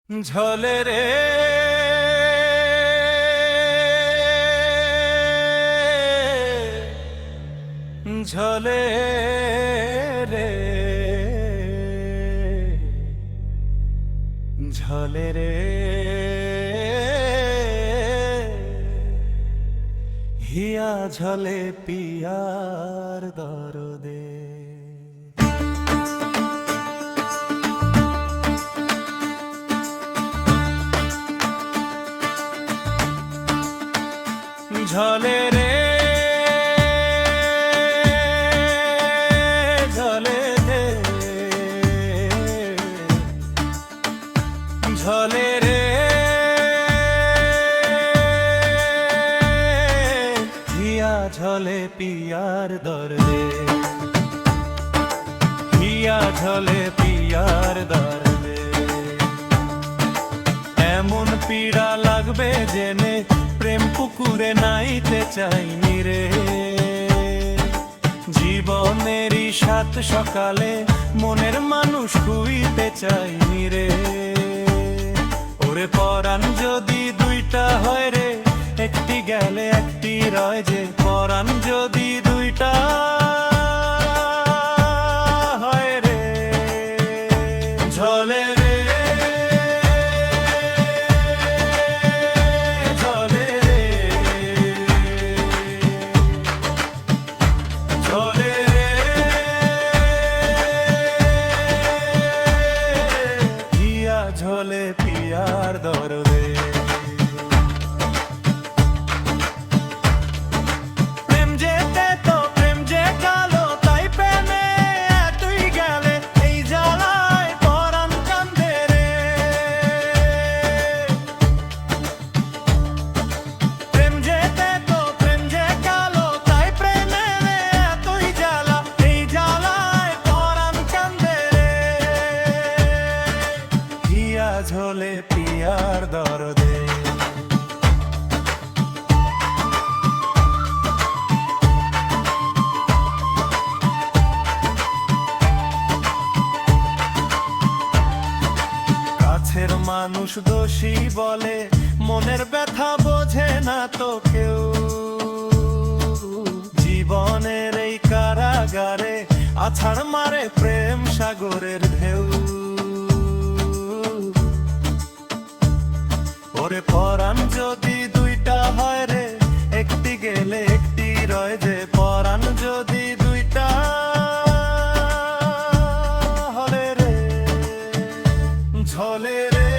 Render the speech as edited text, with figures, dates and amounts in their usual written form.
ঝলে রে ঝলে রে ঝলে রে হিয়া ঝলে পিয়ার দরদে। ঝলে রে ঝলে রে ঝলে রে হিয়া ঝলে পিয়ার দরদে, হিয়া ঝলে পিয়ার দরদে। এমন পীড়া লাগবে জেনে প্রেম পুকুরে নাইতে চাইনি রে। জীবনেরই সাত সকালে মনের মানুষ খুইতে চাইনি রে। ওরে পরাণ যদি দুইটা হয় রে, একটি গেলে একটি রয় যে। পরাণ যদি দুইটা হয় রে, ঝলে রে ঝলে রে ঝলে রে হিয়া ঝলে পিয়ার দরদে। ঝলে পিয়ার দরদে। কাছের মানুষ দোষী বলে, মনের ব্যথা বোঝে না তো কেউ। জীবনের এই কারাগারে আছাড় মারে প্রেম সাগরের ঢেউ। ওরে পরাণ যদি দুইটা হয় রে, একটি গেলে একটি রয় যে। পরাণ যদি দুইটা হলে রে, ঝলে রে